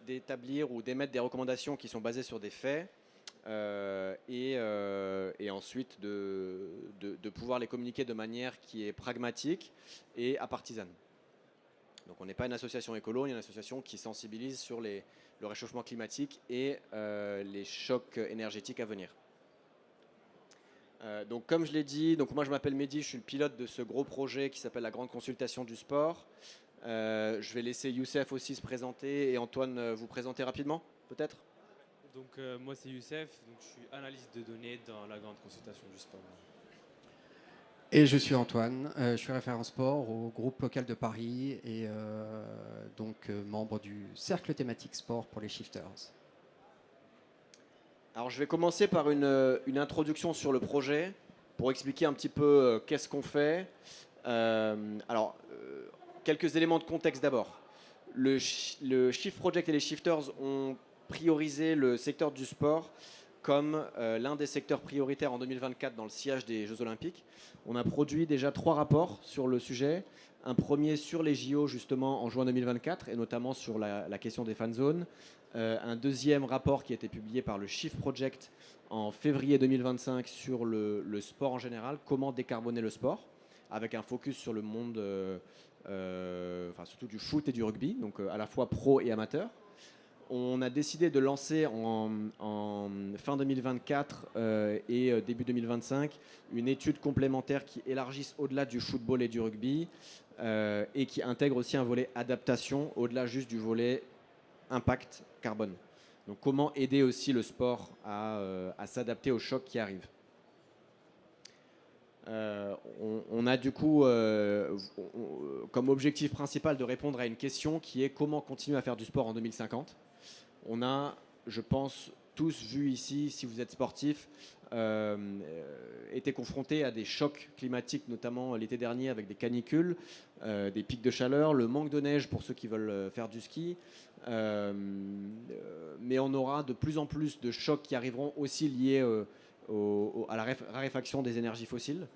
d'établir ou d'émettre des recommandations qui sont basées sur des faits et ensuite de pouvoir les communiquer de manière qui est pragmatique et apartisane. Donc on n'est pas une association écolo, on est une association qui sensibilise sur le réchauffement climatique et les chocs énergétiques à venir. Donc comme je l'ai dit, donc moi je m'appelle Mehdi, je suis le pilote de ce gros projet qui s'appelle la Grande Consultation du Sport. Je vais laisser Youssef aussi se présenter et Antoine vous présenter rapidement, peut-être. Donc moi c'est Youssef, donc je suis analyste de données dans la Grande Consultation du Sport. Et je suis Antoine, je suis référent sport au groupe local de Paris et membre du cercle thématique sport pour les Shifters. Alors je vais commencer par une introduction sur le projet pour expliquer un petit peu qu'est-ce qu'on fait. Quelques éléments de contexte d'abord. Le Shift Project et les Shifters ont priorisé le secteur du sport comme l'un des secteurs prioritaires en 2024 dans le sillage des Jeux Olympiques. On a produit déjà 3 rapports sur le sujet. Un premier sur les JO justement en juin 2024 et notamment sur la question des fan zones. Un deuxième rapport qui a été publié par le Shift Project en février 2025 sur le sport en général, comment décarboner le sport, avec un focus sur le monde surtout du foot et du rugby, donc à la fois pro et amateur. On a décidé de lancer en fin 2024 et début 2025 une étude complémentaire qui élargisse au-delà du football et du rugby et qui intègre aussi un volet adaptation au-delà juste du volet impact carbone. Donc comment aider aussi le sport à s'adapter aux chocs qui arrivent. On a du coup comme objectif principal de répondre à une question qui est comment continuer à faire du sport en 2050. On a, je pense, tous vu ici, si vous êtes sportif, été confrontés à des chocs climatiques, notamment l'été dernier avec des canicules, des pics de chaleur, le manque de neige pour ceux qui veulent faire du ski. Mais on aura de plus en plus de chocs qui arriveront aussi liés à la raréfaction des énergies fossiles.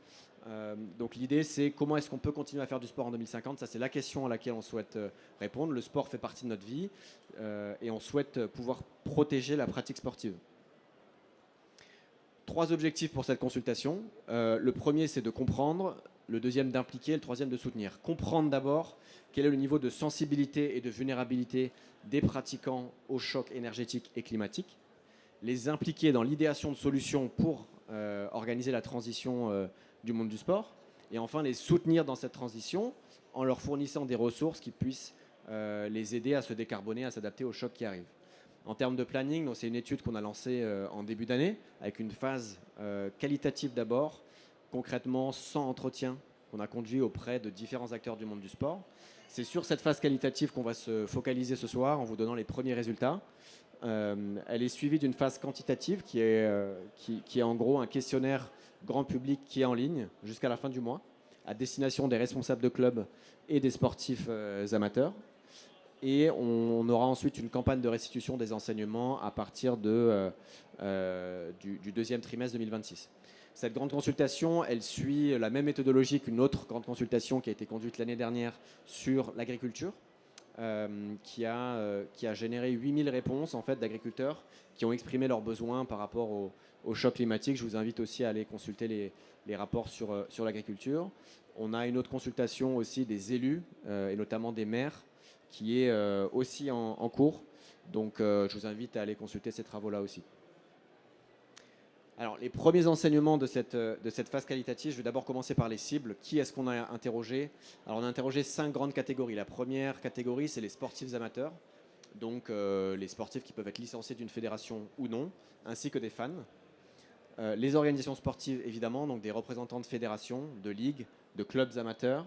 Donc l'idée c'est comment est-ce qu'on peut continuer à faire du sport en 2050. Ça c'est la question à laquelle on souhaite répondre. Le sport fait partie de notre vie et on souhaite pouvoir protéger la pratique sportive. 3 objectifs pour cette consultation. Le premier c'est de comprendre, le deuxième d'impliquer, le troisième de soutenir. Comprendre d'abord quel est le niveau de sensibilité et de vulnérabilité des pratiquants aux chocs énergétiques et climatiques. Les impliquer dans l'idéation de solutions pour organiser la transition du monde du sport, et enfin les soutenir dans cette transition en leur fournissant des ressources qui puissent les aider à se décarboner, à s'adapter aux chocs qui arrivent. En termes de planning, c'est une étude qu'on a lancée en début d'année, avec une phase qualitative d'abord, concrètement 100 entretiens qu'on a conduits auprès de différents acteurs du monde du sport. C'est sur cette phase qualitative qu'on va se focaliser ce soir en vous donnant les premiers résultats. Elle est suivie d'une phase quantitative qui est en gros un questionnaire grand public qui est en ligne jusqu'à la fin du mois, à destination des responsables de clubs et des sportifs amateurs. Et on aura ensuite une campagne de restitution des enseignements à partir du deuxième trimestre 2026. Cette grande consultation, elle suit la même méthodologie qu'une autre grande consultation qui a été conduite l'année dernière sur l'agriculture, qui a généré 8000 réponses en fait, d'agriculteurs qui ont exprimé leurs besoins par rapport au choc climatique. Je vous invite aussi à aller consulter les rapports sur l'agriculture. On a une autre consultation aussi des élus, et notamment des maires, qui est aussi en cours. Donc je vous invite à aller consulter ces travaux-là aussi. Alors, les premiers enseignements de cette phase qualitative, je vais d'abord commencer par les cibles. Qui est-ce qu'on a interrogé? Alors, on a interrogé 5 grandes catégories. La première catégorie, c'est les sportifs amateurs, donc les sportifs qui peuvent être licenciés d'une fédération ou non, ainsi que des fans. Les organisations sportives, évidemment, donc des représentants de fédérations, de ligues, de clubs amateurs.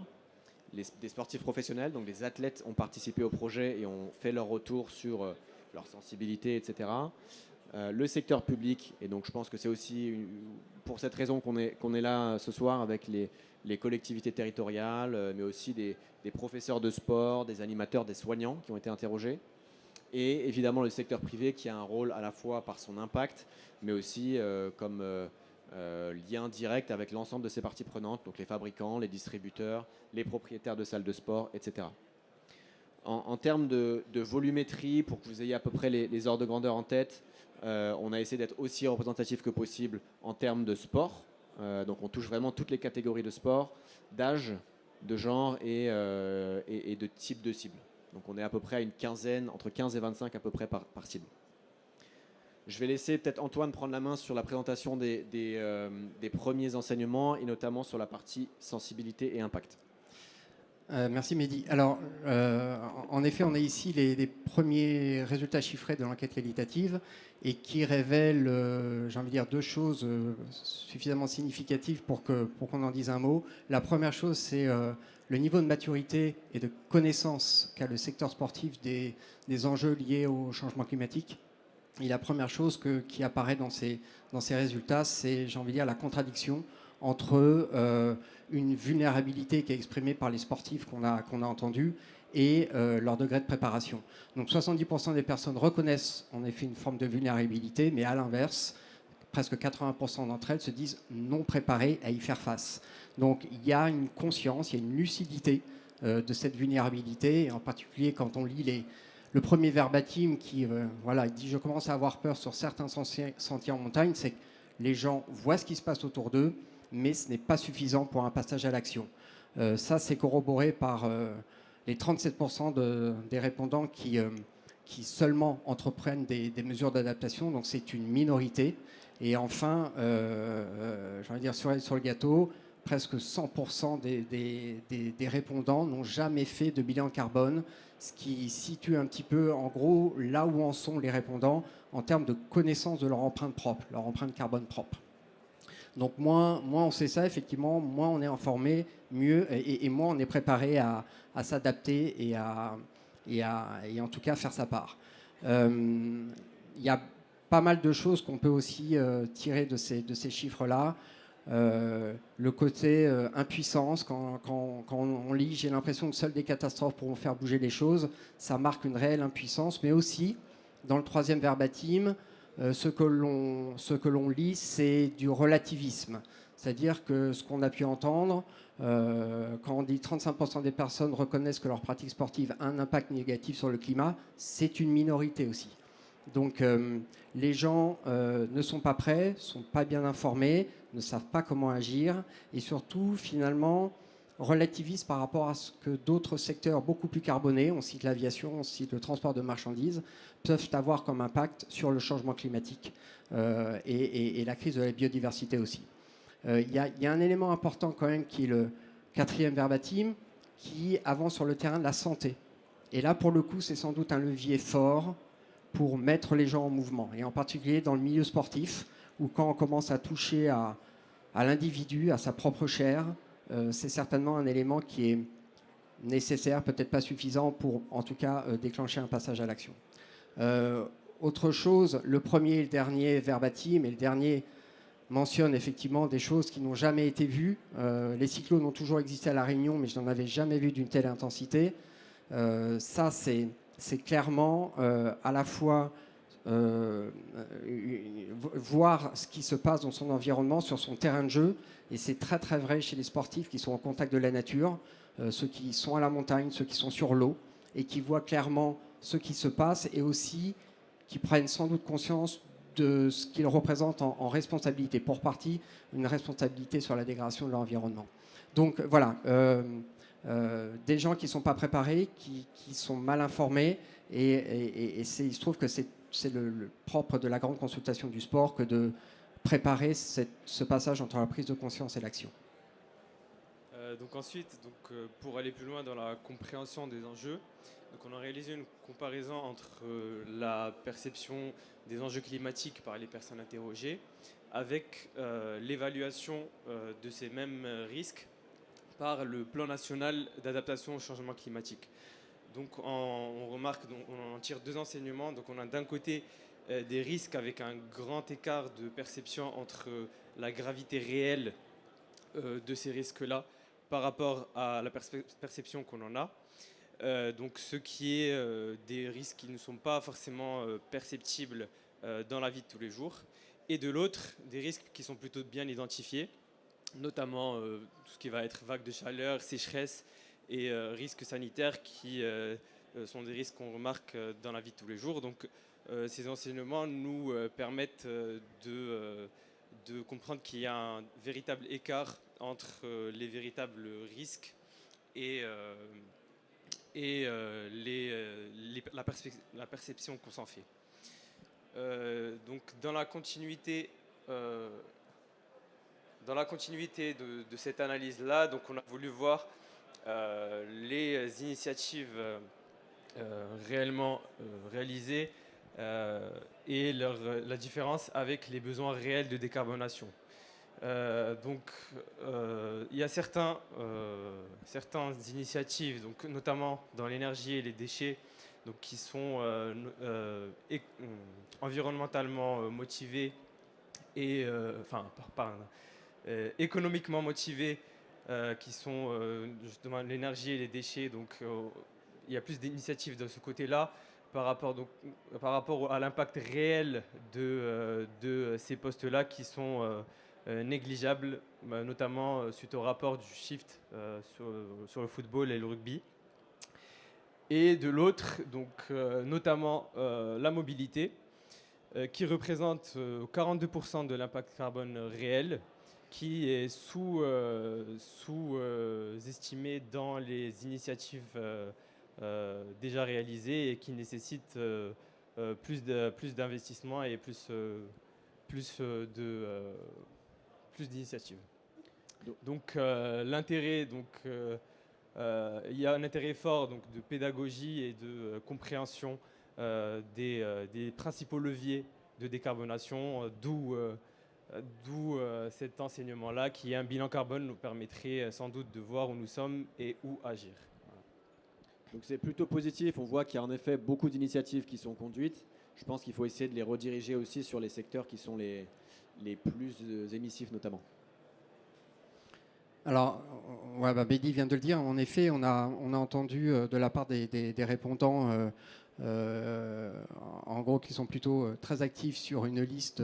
Des sportifs professionnels, donc des athlètes ont participé au projet et ont fait leur retour sur leur sensibilité, etc. Le secteur public, et donc je pense que c'est aussi pour cette raison qu'on est là ce soir avec les collectivités territoriales, mais aussi des professeurs de sport, des animateurs, des soignants qui ont été interrogés. Et évidemment le secteur privé qui a un rôle à la fois par son impact, mais aussi comme lien direct avec l'ensemble de ces parties prenantes, donc les fabricants, les distributeurs, les propriétaires de salles de sport, etc. En termes de volumétrie, pour que vous ayez à peu près les ordres de grandeur en tête, on a essayé d'être aussi représentatif que possible en termes de sport. Donc on touche vraiment toutes les catégories de sport, d'âge, de genre et de type de cible. Donc on est à peu près à une quinzaine, entre 15 et 25 à peu près par cible. Je vais laisser peut-être Antoine prendre la main sur la présentation des premiers enseignements et notamment sur la partie sensibilité et impact. Merci Mehdi. Alors, en effet, on a ici les premiers résultats chiffrés de l'enquête qualitative et qui révèlent, j'ai envie de dire, deux choses suffisamment significatives pour qu'on en dise un mot. La première chose, c'est le niveau de maturité et de connaissance qu'a le secteur sportif des enjeux liés au changement climatique. Et la première chose qui apparaît dans ces résultats, c'est, j'ai envie de dire, la contradiction entre une vulnérabilité qui est exprimée par les sportifs qu'on a entendus et leur degré de préparation. Donc 70% des personnes reconnaissent en effet une forme de vulnérabilité, mais à l'inverse, presque 80% d'entre elles se disent non préparées à y faire face. Donc il y a une conscience, il y a une lucidité de cette vulnérabilité, et en particulier quand on lit le premier verbatim qui voilà, il dit « Je commence à avoir peur sur certains sentiers en montagne », c'est que les gens voient ce qui se passe autour d'eux, mais ce n'est pas suffisant pour un passage à l'action. Ça, c'est corroboré par les 37% des répondants qui seulement entreprennent des mesures d'adaptation, donc c'est une minorité. Et enfin, j'ai envie de dire sur le gâteau, presque 100% des répondants n'ont jamais fait de bilan carbone, ce qui situe un petit peu, en gros, là où en sont les répondants en termes de connaissance de leur empreinte propre, leur empreinte carbone propre. Donc moins on sait ça, effectivement, moins on est informé, mieux, et moins on est préparé à s'adapter et en tout cas faire sa part. Il y a pas mal de choses qu'on peut aussi tirer de ces chiffres-là. Le côté impuissance, quand on lit, j'ai l'impression que seules des catastrophes pourront faire bouger les choses, ça marque une réelle impuissance, mais aussi, dans le troisième verbatim, ce que l'on lit, c'est du relativisme. C'est-à-dire que ce qu'on a pu entendre, quand on dit 35% des personnes reconnaissent que leur pratique sportive a un impact négatif sur le climat, c'est une minorité aussi. Donc les gens ne sont pas prêts, ne sont pas bien informés, ne savent pas comment agir et surtout finalement relativisent par rapport à ce que d'autres secteurs beaucoup plus carbonés, on cite l'aviation, on cite le transport de marchandises, peuvent avoir comme impact sur le changement climatique et la crise de la biodiversité aussi. Il y a un élément important quand même qui est le quatrième verbatim qui avance sur le terrain de la santé. Et là pour le coup c'est sans doute un levier fort pour mettre les gens en mouvement, et en particulier dans le milieu sportif, où quand on commence à toucher à l'individu, à sa propre chair, c'est certainement un élément qui est nécessaire, peut-être pas suffisant pour, en tout cas, déclencher un passage à l'action. Autre chose, le premier et le dernier verbatim, et le dernier mentionne effectivement des choses qui n'ont jamais été vues. Les cyclones ont toujours existé à La Réunion, mais je n'en avais jamais vu d'une telle intensité. Ça, c'est clairement à la fois voir ce qui se passe dans son environnement, sur son terrain de jeu, et c'est très très vrai chez les sportifs qui sont en contact de la nature, ceux qui sont à la montagne, ceux qui sont sur l'eau, et qui voient clairement ce qui se passe, et aussi qui prennent sans doute conscience de ce qu'ils représentent en responsabilité, pour partie une responsabilité sur la dégradation de l'environnement. Donc voilà, des gens qui ne sont pas préparés, qui sont mal informés, et il se trouve que c'est le propre de la grande consultation du sport que de préparer ce passage entre la prise de conscience et l'action. Donc ensuite, pour aller plus loin dans la compréhension des enjeux, on a réalisé une comparaison entre la perception des enjeux climatiques par les personnes interrogées avec l'évaluation de ces mêmes risques par le plan national d'adaptation au changement climatique. Donc on remarque, on en tire deux enseignements. Donc on a d'un côté des risques avec un grand écart de perception entre la gravité réelle de ces risques-là par rapport à la perception qu'on en a. Donc ce qui est des risques qui ne sont pas forcément perceptibles dans la vie de tous les jours. Et de l'autre, des risques qui sont plutôt bien identifiés, notamment tout ce qui va être vague de chaleur, sécheresse et risques sanitaires qui sont des risques qu'on remarque dans la vie de tous les jours. Donc ces enseignements nous permettent de comprendre qu'il y a un véritable écart entre les véritables risques et la perception qu'on s'en fait. Donc dans la continuité de cette analyse-là, donc on a voulu voir les initiatives réellement réalisées et la différence avec les besoins réels de décarbonation. Donc, il y a certaines initiatives, donc, notamment dans l'énergie et les déchets, donc, qui sont environnementalement motivées et économiquement motivées, qui sont justement l'énergie et les déchets. Donc, il y a plus d'initiatives de ce côté-là par rapport à l'impact réel de ces postes-là qui sont négligeables, notamment suite au rapport du Shift sur le football et le rugby. Et de l'autre, donc, notamment la mobilité, qui représente 42% de l'impact carbone réel, qui est sous-estimé dans les initiatives déjà réalisées et qui nécessite plus d'investissement et plus d'initiatives. Donc l'intérêt, il y a un intérêt fort donc, de pédagogie et de compréhension des principaux leviers de décarbonation, d'où cet enseignement-là qui est un bilan carbone nous permettrait sans doute de voir où nous sommes et où agir. Voilà. Donc c'est plutôt positif, on voit qu'il y a en effet beaucoup d'initiatives qui sont conduites. Je pense qu'il faut essayer de les rediriger aussi sur les secteurs qui sont les plus émissifs notamment. Alors, Bédi vient de le dire, en effet, on a entendu de la part des répondants, en gros, qui sont plutôt très actifs sur une liste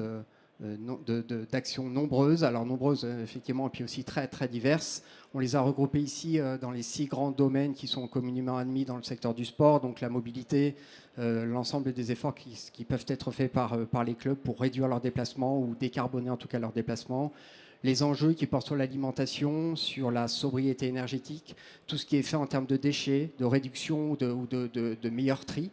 d'actions nombreuses, alors nombreuses effectivement, et puis aussi très, très diverses. On les a regroupées ici dans les 6 grands domaines qui sont communément admis dans le secteur du sport, donc la mobilité, l'ensemble des efforts qui peuvent être faits par les clubs pour réduire leurs déplacements ou décarboner en tout cas leurs déplacements. Les enjeux qui portent sur l'alimentation, sur la sobriété énergétique, tout ce qui est fait en termes de déchets, de réduction ou de meilleur tri.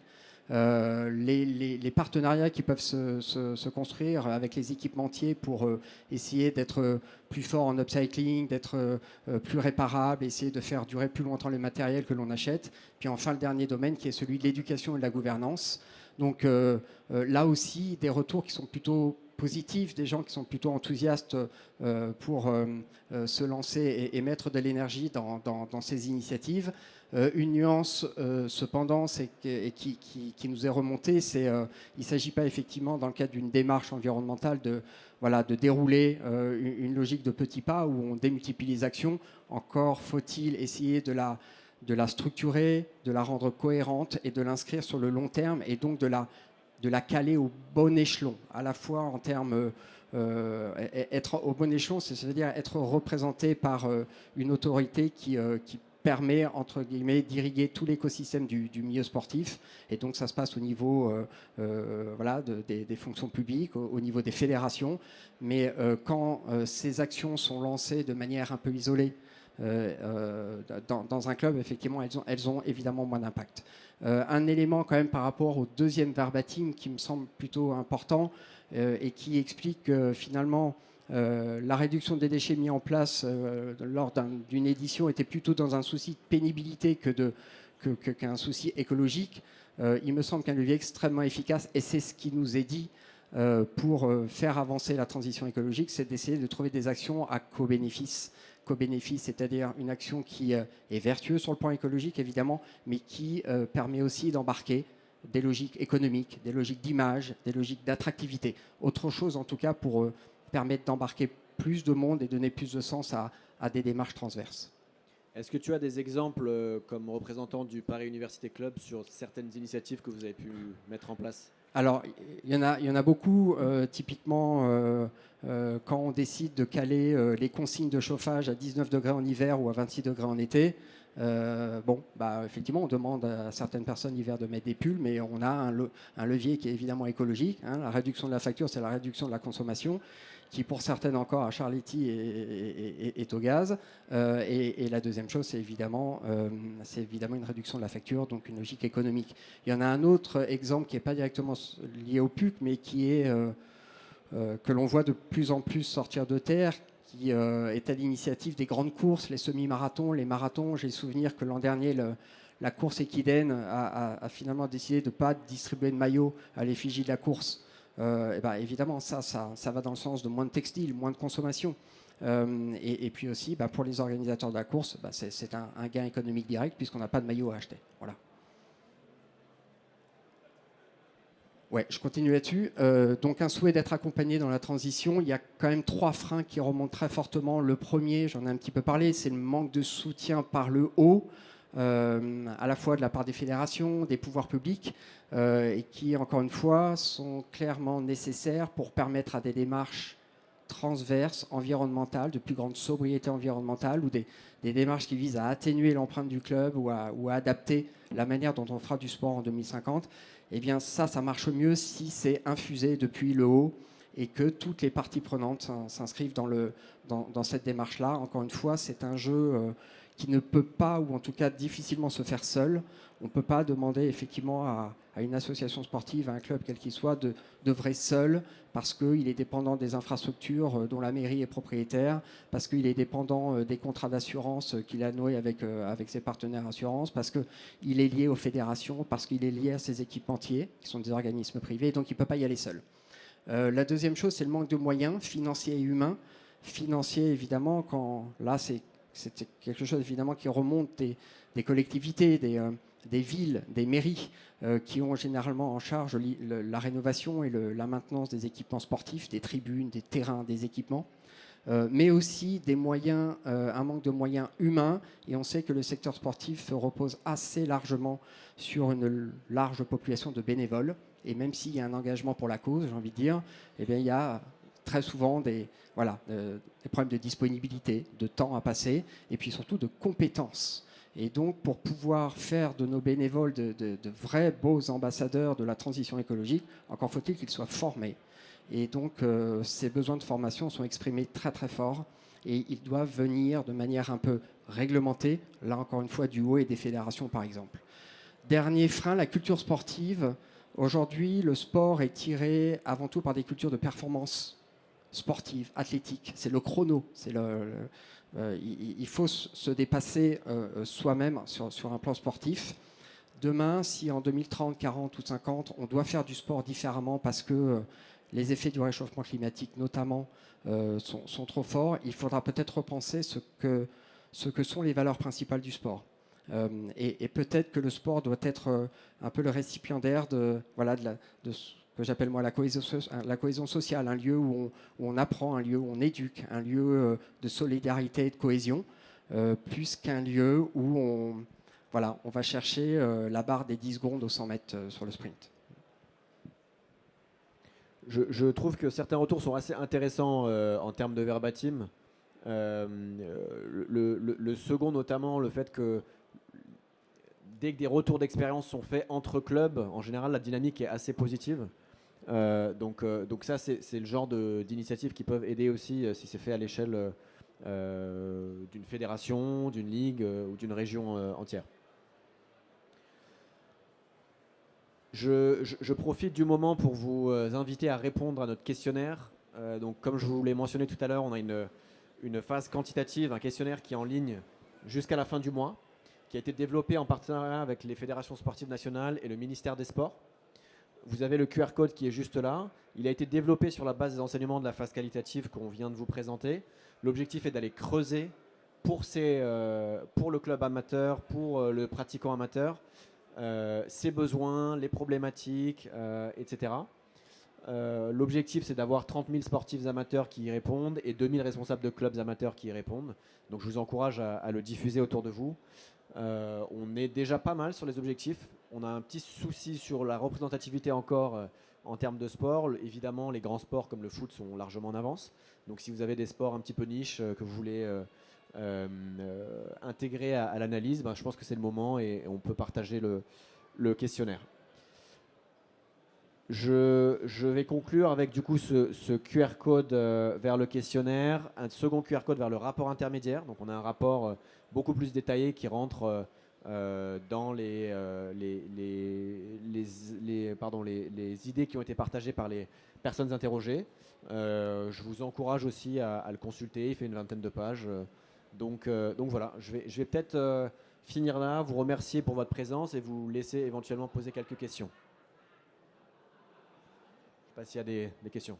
Les partenariats qui peuvent se construire avec les équipementiers pour essayer d'être plus fort en upcycling, d'être plus réparable, essayer de faire durer plus longtemps le matériel que l'on achète. Puis enfin, le dernier domaine qui est celui de l'éducation et de la gouvernance. Donc là aussi, des retours qui sont plutôt positifs, des gens qui sont plutôt enthousiastes pour se lancer et mettre de l'énergie dans ces initiatives. Une nuance cependant qui nous est remontée, c'est il ne s'agit pas effectivement dans le cadre d'une démarche environnementale de dérouler une logique de petits pas où on démultiplie les actions. Encore faut-il essayer de la structurer, de la rendre cohérente et de l'inscrire sur le long terme et donc de la caler au bon échelon, à la fois en termes être au bon échelon, c'est-à-dire être représenté par une autorité qui permet, entre guillemets, d'irriguer tout l'écosystème du milieu sportif. Et donc, ça se passe au niveau des fonctions publiques, au niveau des fédérations. Mais quand ces actions sont lancées de manière un peu isolée dans un club, effectivement, elles ont évidemment moins d'impact. Un élément quand même par rapport au deuxième verbatim qui me semble plutôt important et qui explique que finalement la réduction des déchets mis en place lors d'une édition était plutôt dans un souci de pénibilité qu'un souci écologique. Il me semble qu'un levier extrêmement efficace, et c'est ce qui nous est dit pour faire avancer la transition écologique, c'est d'essayer de trouver des actions à co-bénéfice, c'est-à-dire une action qui est vertueuse sur le plan écologique, évidemment, mais qui permet aussi d'embarquer des logiques économiques, des logiques d'image, des logiques d'attractivité. Autre chose, en tout cas, pour permettre d'embarquer plus de monde et donner plus de sens à des démarches transverses. Est-ce que tu as des exemples comme représentant du Paris Université Club sur certaines initiatives que vous avez pu mettre en place ? Alors, il y en a beaucoup. Typiquement, quand on décide de caler les consignes de chauffage à 19 degrés en hiver ou à 26 degrés en été, Effectivement, on demande à certaines personnes l'hiver de mettre des pulls, mais on a un levier qui est évidemment écologique. La réduction de la facture, c'est la réduction de la consommation, qui pour certaines encore à Charletti est au gaz. Et la deuxième chose, c'est évidemment une réduction de la facture, donc une logique économique. Il y en a un autre exemple qui n'est pas directement lié au PUC, mais qui est que l'on voit de plus en plus sortir de terre, qui est à l'initiative des grandes courses, les semi-marathons, les marathons. J'ai le souvenir que l'an dernier, la course Equiden a finalement décidé de ne pas distribuer de maillots à l'effigie de la course. Évidemment, ça va dans le sens de moins de textiles, moins de consommation. Et puis aussi, pour les organisateurs de la course, c'est un gain économique direct puisqu'on n'a pas de maillot à acheter. Voilà. Ouais, je continue là-dessus. Donc un souhait d'être accompagné dans la transition. Il y a quand même 3 freins qui remontent très fortement. Le premier, j'en ai un petit peu parlé, c'est le manque de soutien par le haut, à la fois de la part des fédérations, des pouvoirs publics, et qui, encore une fois, sont clairement nécessaires pour permettre à des démarches transverses, environnementales, de plus grande sobriété environnementale, ou des démarches qui visent à atténuer l'empreinte du club ou à adapter la manière dont on fera du sport en 2050. Eh bien ça marche mieux si c'est infusé depuis le haut et que toutes les parties prenantes s'inscrivent dans cette démarche-là. Encore une fois, c'est un jeu qui ne peut pas, ou en tout cas difficilement se faire seul. On ne peut pas demander effectivement à une association sportive, à un club quel qu'il soit, d'œuvrer seul parce qu'il est dépendant des infrastructures dont la mairie est propriétaire, parce qu'il est dépendant des contrats d'assurance qu'il a noués avec ses partenaires assurances, parce qu'il est lié aux fédérations, parce qu'il est lié à ses équipementiers, qui sont des organismes privés, donc il ne peut pas y aller seul. La deuxième chose, c'est le manque de moyens financiers et humains. Financiers, évidemment, c'est quelque chose évidemment qui remonte des collectivités, des villes, des mairies qui ont généralement en charge la rénovation et la maintenance des équipements sportifs, des tribunes, des terrains, des équipements, mais aussi des moyens, un manque de moyens humains. Et on sait que le secteur sportif repose assez largement sur une large population de bénévoles. Et même s'il y a un engagement pour la cause, j'ai envie de dire, eh bien, il y a très souvent des problèmes de disponibilité, de temps à passer, et puis surtout de compétences. Et donc, pour pouvoir faire de nos bénévoles de vrais beaux ambassadeurs de la transition écologique, encore faut-il qu'ils soient formés. Et donc, ces besoins de formation sont exprimés très très fort, et ils doivent venir de manière un peu réglementée, là encore une fois du haut et des fédérations par exemple. Dernier frein, la culture sportive. Aujourd'hui, le sport est tiré avant tout par des cultures de performance sportive, athlétique. C'est le chrono, il faut se dépasser soi-même sur un plan sportif. Demain, si en 2030, 40 ou 50, on doit faire du sport différemment parce que les effets du réchauffement climatique notamment sont trop forts, il faudra peut-être repenser ce que sont les valeurs principales du sport. Et peut-être que le sport doit être un peu le récipiendaire de ce que j'appelle moi la cohésion sociale, un lieu où on apprend, un lieu où on éduque, un lieu de solidarité et de cohésion, plus qu'un lieu où on va chercher la barre des 10 secondes aux 100 mètres sur le sprint. Je trouve que certains retours sont assez intéressants en termes de verbatim. Le second notamment, le fait que dès que des retours d'expérience sont faits entre clubs, en général la dynamique est assez positive. Donc ça c'est le genre d'initiatives qui peuvent aider aussi si c'est fait à l'échelle d'une fédération, d'une ligue ou d'une région entière. Je profite du moment pour vous inviter à répondre à notre questionnaire. Donc comme je vous l'ai mentionné tout à l'heure, on a une phase quantitative, un questionnaire qui est en ligne jusqu'à la fin du mois, qui a été développé en partenariat avec les fédérations sportives nationales et le ministère des Sports. Vous avez le QR code qui est juste là. Il a été développé sur la base des enseignements de la phase qualitative qu'on vient de vous présenter. L'objectif est d'aller creuser pour le club amateur, pour le pratiquant amateur, ses besoins, les problématiques, etc. L'objectif, c'est d'avoir 30 000 sportifs amateurs qui y répondent et 2 000 responsables de clubs amateurs qui y répondent. Donc je vous encourage à le diffuser autour de vous. On est déjà pas mal sur les objectifs. On a un petit souci sur la représentativité encore en termes de sport. Évidemment, les grands sports comme le foot sont largement en avance. Donc si vous avez des sports un petit peu niche que vous voulez intégrés à l'analyse, je pense que c'est le moment et on peut partager le questionnaire. Je vais conclure avec du coup ce QR code vers le questionnaire, un second QR code vers le rapport intermédiaire. Donc on a un rapport beaucoup plus détaillé qui rentre dans les idées qui ont été partagées par les personnes interrogées. Je vous encourage aussi à le consulter, il fait une 20aine de pages. Donc voilà, je vais peut-être finir là, vous remercier pour votre présence et vous laisser éventuellement poser quelques questions. Je ne sais pas s'il y a des questions.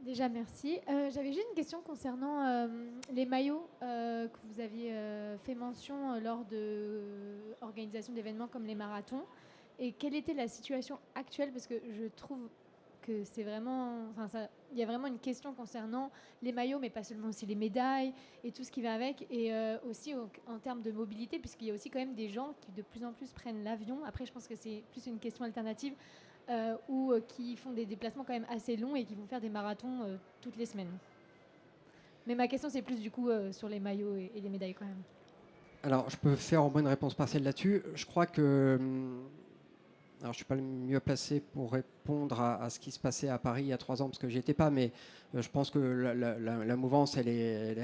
Déjà, merci. J'avais juste une question concernant les maillots que vous aviez fait mention lors de l'organisation d'événements comme les marathons. Et quelle était la situation actuelle? Parce que je trouve que c'est vraiment... il y a vraiment une question concernant les maillots, mais pas seulement, aussi les médailles et tout ce qui va avec. Et aussi en termes de mobilité, puisqu'il y a aussi quand même des gens qui de plus en plus prennent l'avion. Après, je pense que c'est plus une question alternative. Ou qui font des déplacements quand même assez longs et qui vont faire des marathons toutes les semaines. Mais ma question, c'est plus du coup sur les maillots et les médailles quand même. Alors, je peux faire au moins une réponse partielle là-dessus. Je crois que... Alors, je ne suis pas le mieux placé pour répondre à ce qui se passait à Paris il y a 3 ans, parce que j'y étais pas, mais je pense que la mouvance, elle est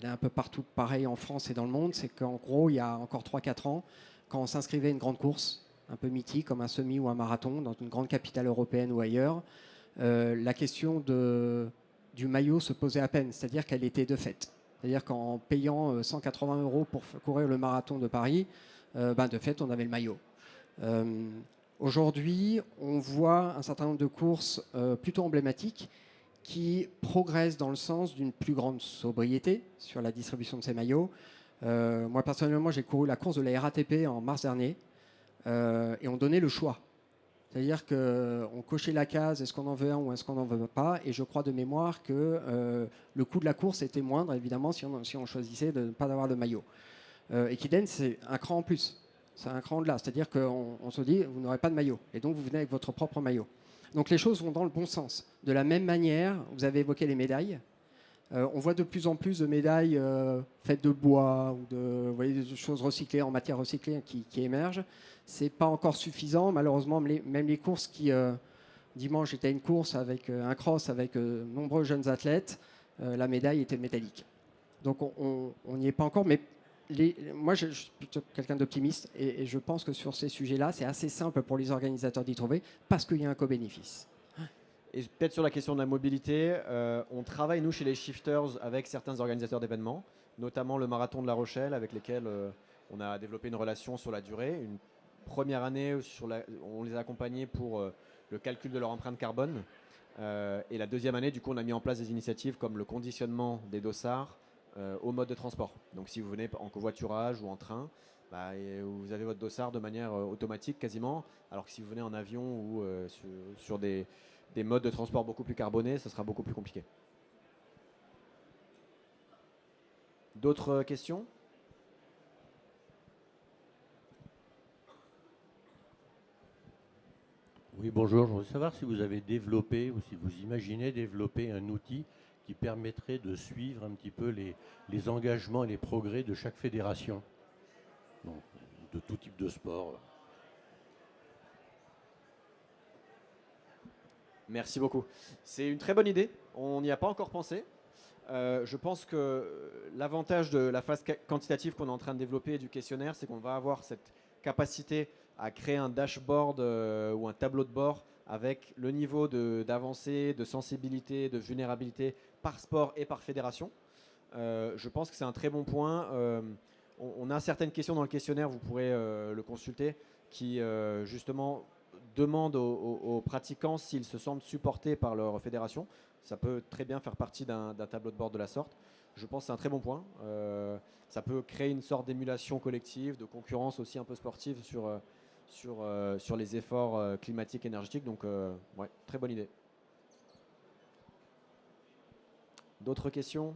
un peu partout pareil en France et dans le monde. C'est qu'en gros, il y a encore 3-4 ans, quand on s'inscrivait à une grande course, un peu mythique, comme un semi ou un marathon, dans une grande capitale européenne ou ailleurs, la question du maillot se posait à peine, c'est-à-dire qu'elle était de fait. C'est-à-dire qu'en payant 180 € pour courir le marathon de Paris, de fait, on avait le maillot. Aujourd'hui, on voit un certain nombre de courses plutôt emblématiques qui progressent dans le sens d'une plus grande sobriété sur la distribution de ces maillots. Moi, personnellement, j'ai couru la course de la RATP en mars dernier. Et on donnait le choix. C'est-à-dire qu'on cochait la case, est-ce qu'on en veut un ou est-ce qu'on n'en veut pas. Et je crois de mémoire que le coût de la course était moindre, évidemment, si on choisissait de ne pas avoir le maillot. Equiden, c'est un cran en plus. C'est un cran de là. C'est-à-dire qu'on se dit, vous n'aurez pas de maillot. Et donc, vous venez avec votre propre maillot. Donc, les choses vont dans le bon sens. De la même manière, vous avez évoqué les médailles. On voit de plus en plus de médailles faites de bois ou de choses recyclées, en matière recyclée qui émergent. Ce n'est pas encore suffisant. Malheureusement, même les courses qui... dimanche, j'étais à une course avec un cross avec nombreux jeunes athlètes. La médaille était métallique. Donc on n'y est pas encore. Mais moi, je suis plutôt quelqu'un d'optimiste. Et je pense que sur ces sujets-là, c'est assez simple pour les organisateurs d'y trouver parce qu'il y a un co-bénéfice. Et peut-être sur la question de la mobilité, on travaille, nous, chez les Shifters, avec certains organisateurs d'événements, notamment le Marathon de La Rochelle, avec lesquels on a développé une relation sur la durée. Une première année, on les a accompagnés pour le calcul de leur empreinte carbone. Et la deuxième année, du coup, on a mis en place des initiatives comme le conditionnement des dossards au mode de transport. Donc si vous venez en covoiturage ou en train, vous avez votre dossard de manière automatique quasiment, alors que si vous venez en avion ou sur des modes de transport beaucoup plus carbonés, ça sera beaucoup plus compliqué. D'autres questions ? Oui, bonjour. Je voudrais savoir si vous avez développé ou si vous imaginez développer un outil qui permettrait de suivre un petit peu les engagements et les progrès de chaque fédération, donc, de tout type de sport. Merci beaucoup. C'est une très bonne idée. On n'y a pas encore pensé. Je pense que l'avantage de la phase quantitative qu'on est en train de développer et du questionnaire, c'est qu'on va avoir cette capacité à créer un dashboard ou un tableau de bord avec le niveau d'avancée, de sensibilité, de vulnérabilité par sport et par fédération. Je pense que c'est un très bon point. On a certaines questions dans le questionnaire, vous pourrez le consulter, qui justement demandent aux pratiquants s'ils se sentent supportés par leur fédération. Ça peut très bien faire partie d'un tableau de bord de la sorte. Je pense que c'est un très bon point. Ça peut créer une sorte d'émulation collective, de concurrence aussi un peu sportive sur les efforts climatiques, énergétiques. Donc, ouais, très bonne idée. D'autres questions ?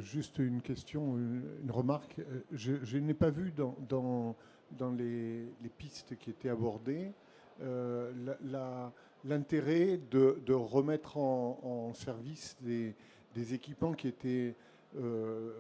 juste une question, une remarque. Je n'ai pas vu dans les pistes qui étaient abordées l'intérêt de remettre en service des équipements qui étaient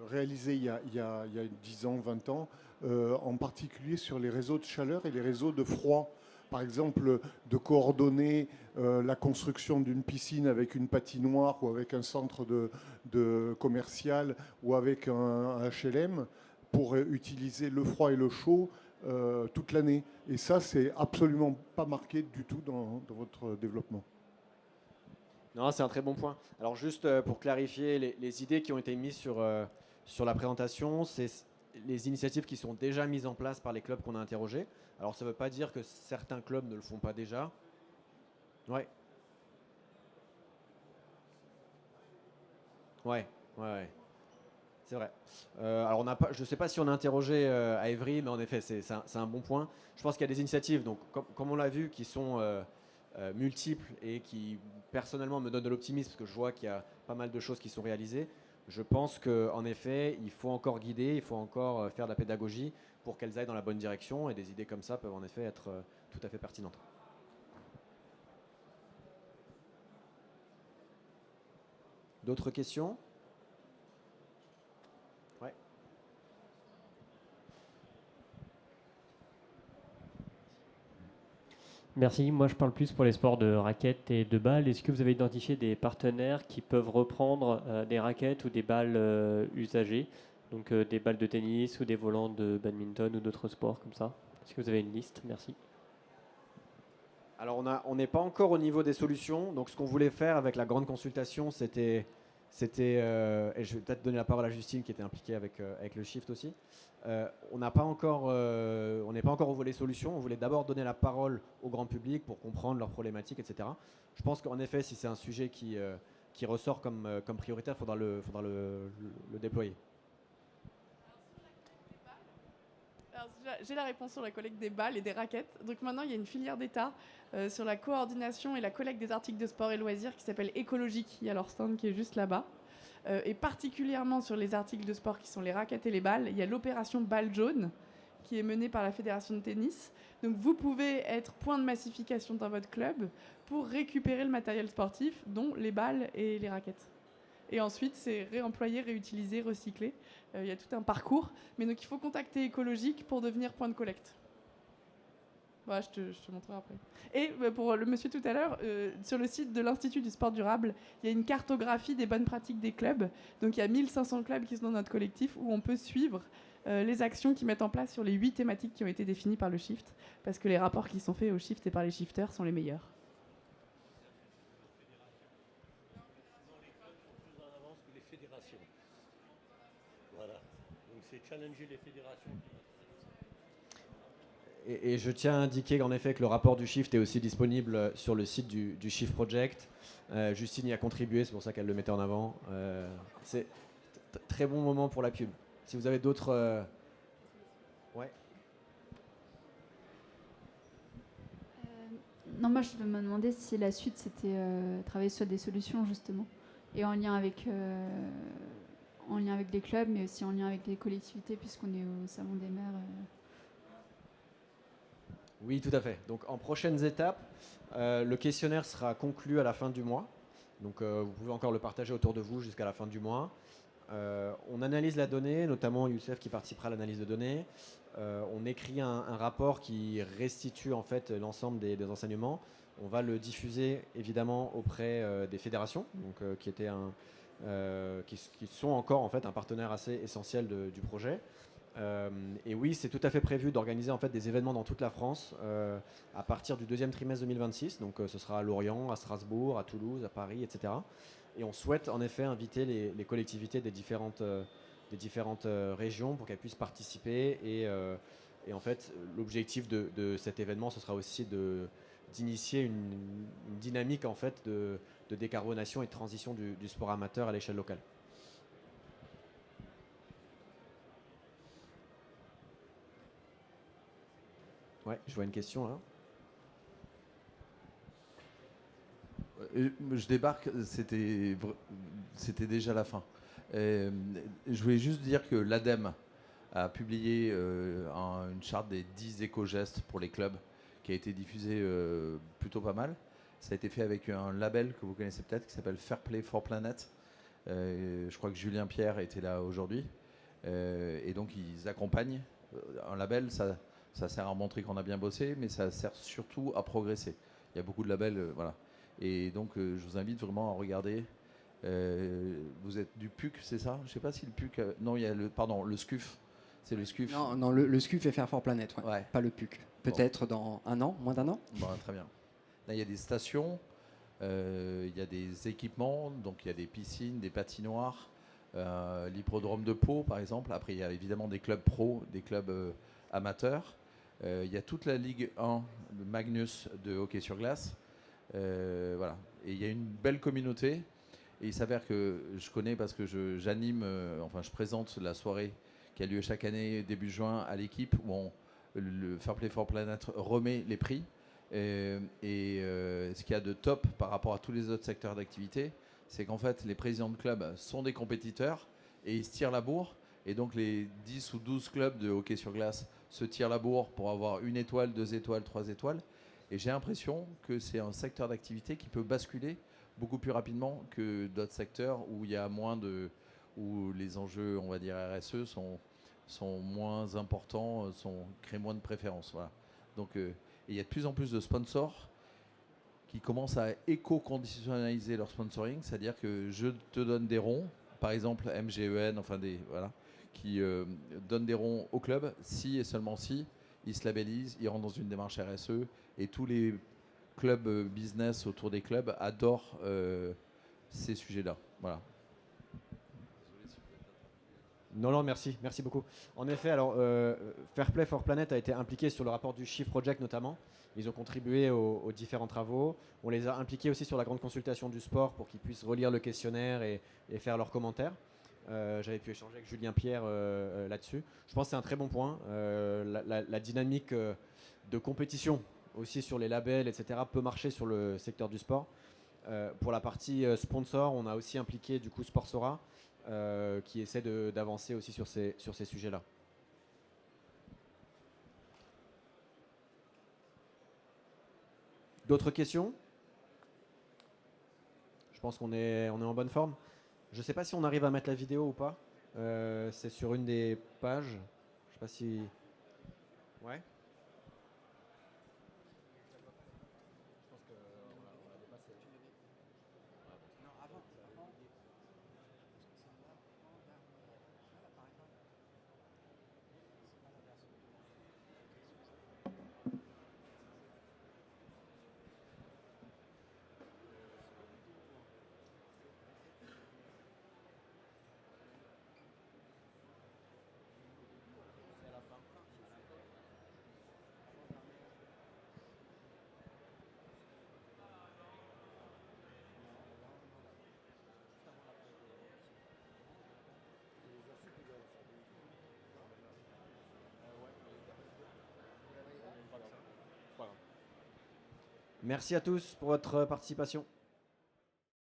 réalisés il y a 10 ans, 20 ans, en particulier sur les réseaux de chaleur et les réseaux de froid. Par exemple, de coordonner la construction d'une piscine avec une patinoire ou avec un centre de commercial ou avec un HLM pour utiliser le froid et le chaud toute l'année. Et ça, c'est absolument pas marqué du tout dans votre développement. Non, c'est un très bon point. Alors juste pour clarifier, les idées qui ont été mises sur la présentation, c'est les initiatives qui sont déjà mises en place par les clubs qu'on a interrogés. Alors ça ne veut pas dire que certains clubs ne le font pas déjà. Ouais. Ouais. C'est vrai. Alors je ne sais pas si on a interrogé à Évry, mais en effet, c'est un bon point. Je pense qu'il y a des initiatives, donc, comme on l'a vu, qui sont multiples et qui personnellement me donnent de l'optimisme parce que je vois qu'il y a pas mal de choses qui sont réalisées. Je pense qu'en effet, il faut encore guider, il faut encore faire de la pédagogie pour qu'elles aillent dans la bonne direction, et des idées comme ça peuvent en effet être tout à fait pertinentes. D'autres questions ? Ouais. Merci. Moi, je parle plus pour les sports de raquettes et de balles. Est-ce que vous avez identifié des partenaires qui peuvent reprendre des raquettes ou des balles usagées, donc des balles de tennis ou des volants de badminton ou d'autres sports comme ça? Est-ce que vous avez une liste? Merci. Alors, on n'est pas encore au niveau des solutions. Donc, ce qu'on voulait faire avec la grande consultation, c'était et je vais peut-être donner la parole à Justine qui était impliquée avec le Shift aussi. On n'est pas encore au volet solutions. On voulait d'abord donner la parole au grand public pour comprendre leurs problématiques, etc. Je pense qu'en effet, si c'est un sujet qui ressort comme prioritaire, il faudra le déployer. Alors, j'ai la réponse sur la collecte des balles et des raquettes. Donc maintenant, il y a une filière d'État sur la coordination et la collecte des articles de sport et loisirs qui s'appelle Écologique. Il y a leur stand qui est juste là-bas. Et particulièrement sur les articles de sport qui sont les raquettes et les balles, il y a l'opération Balle Jaune qui est menée par la Fédération de tennis. Donc vous pouvez être point de massification dans votre club pour récupérer le matériel sportif, dont les balles et les raquettes. Et ensuite, c'est réemployé, réutilisé, recyclé. Il y a tout un parcours. Mais donc, il faut contacter Écologique pour devenir point de collecte. Voilà, je te montrerai après. Et pour le monsieur tout à l'heure, sur le site de l'Institut du sport durable, il y a une cartographie des bonnes pratiques des clubs. Donc, il y a 1500 clubs qui sont dans notre collectif où on peut suivre les actions qu'ils mettent en place sur les 8 thématiques qui ont été définies par le Shift. Parce que les rapports qui sont faits au Shift et par les shifters sont les meilleurs. Voilà. Donc c'est challenger les fédérations. Et je tiens à indiquer qu'en effet que le rapport du Shift est aussi disponible sur le site du Shift Project. Justine y a contribué, c'est pour ça qu'elle le mettait en avant. C'est très bon moment pour la pub. Si vous avez d'autres... Ouais. Non, moi je me demandais si la suite c'était travailler sur des solutions justement, et en lien avec les clubs, mais aussi en lien avec les collectivités, puisqu'on est au Salon des maires. Oui, tout à fait. Donc en prochaines étapes, le questionnaire sera conclu à la fin du mois. Donc vous pouvez encore le partager autour de vous jusqu'à la fin du mois. On analyse la donnée, notamment Youssef qui participera à l'analyse de données. On écrit un rapport qui restitue en fait l'ensemble des enseignements. On va le diffuser évidemment auprès des fédérations, donc, qui sont encore en fait un partenaire assez essentiel du projet. Et oui, c'est tout à fait prévu d'organiser en fait des événements dans toute la France à partir du deuxième trimestre 2026. Donc ce sera à Lorient, à Strasbourg, à Toulouse, à Paris, etc. Et on souhaite en effet inviter les collectivités des différentes régions pour qu'elles puissent participer. Et en fait, l'objectif de cet événement, ce sera aussi d'initier une dynamique en fait de décarbonation et de transition du sport amateur à l'échelle locale. Ouais, je vois une question là. Je débarque, c'était déjà la fin. Je voulais juste dire que l'ADEME a publié une charte des 10 éco-gestes pour les clubs qui a été diffusée plutôt pas mal. Ça a été fait avec un label que vous connaissez peut-être qui s'appelle Fair Play for Planet. Je crois que Julien Pierre était là aujourd'hui. Et donc ils accompagnent. Un label, ça sert à montrer qu'on a bien bossé, mais ça sert surtout à progresser. Il y a beaucoup de labels, voilà. Et donc je vous invite vraiment à regarder. Vous êtes du PUC, c'est ça? Je ne sais pas si le PUC... non, il y a le SCUF. C'est le SCUF. Non, le SCUF est Fair for Planet, ouais. Pas le PUC. Peut-être dans un an, moins d'un an. Bon, très bien. Là, il y a des stations, il y a des équipements, donc il y a des piscines, des patinoires, l'hippodrome de Pau, par exemple. Après, il y a évidemment des clubs pro, des clubs amateurs. Il y a toute la Ligue 1 de Magnus de hockey sur glace. Voilà. Et il y a une belle communauté. Et il s'avère que je connais parce que j'anime, je présente la soirée qui a lieu chaque année début juin à l'équipe où le Fair Play for Planet remet les prix. Ce qu'il y a de top par rapport à tous les autres secteurs d'activité, c'est qu'en fait les présidents de clubs sont des compétiteurs et ils se tirent la bourre. Et donc les 10 ou 12 clubs de hockey sur glace se tirent la bourre pour avoir 1 étoile, 2 étoiles, 3 étoiles. Et j'ai l'impression que c'est un secteur d'activité qui peut basculer beaucoup plus rapidement que d'autres secteurs où il y a où les enjeux, on va dire RSE, sont moins importants, créent moins de préférences. Voilà. Donc, il y a de plus en plus de sponsors qui commencent à éco-conditionnaliser leur sponsoring, c'est-à-dire que je te donne des ronds, par exemple MGEN, qui donnent des ronds au club si et seulement si ils se labellisent, ils rentrent dans une démarche RSE et tous les clubs business autour des clubs adorent ces sujets-là. Voilà. Non, merci beaucoup. En effet, alors Fair Play for Planet a été impliqué sur le rapport du Shift Project notamment. Ils ont contribué aux différents travaux. On les a impliqués aussi sur la grande consultation du sport pour qu'ils puissent relire le questionnaire et faire leurs commentaires. J'avais pu échanger avec Julien Pierre là-dessus. Je pense que c'est un très bon point. La dynamique de compétition aussi sur les labels, etc., peut marcher sur le secteur du sport. Pour la partie sponsor, on a aussi impliqué du coup Sportsora qui essaie d'avancer aussi sur ces sujets-là. D'autres questions? Je pense qu'on est en bonne forme. Je ne sais pas si on arrive à mettre la vidéo ou pas. C'est sur une des pages. Je ne sais pas si... Ouais. Merci à tous pour votre participation.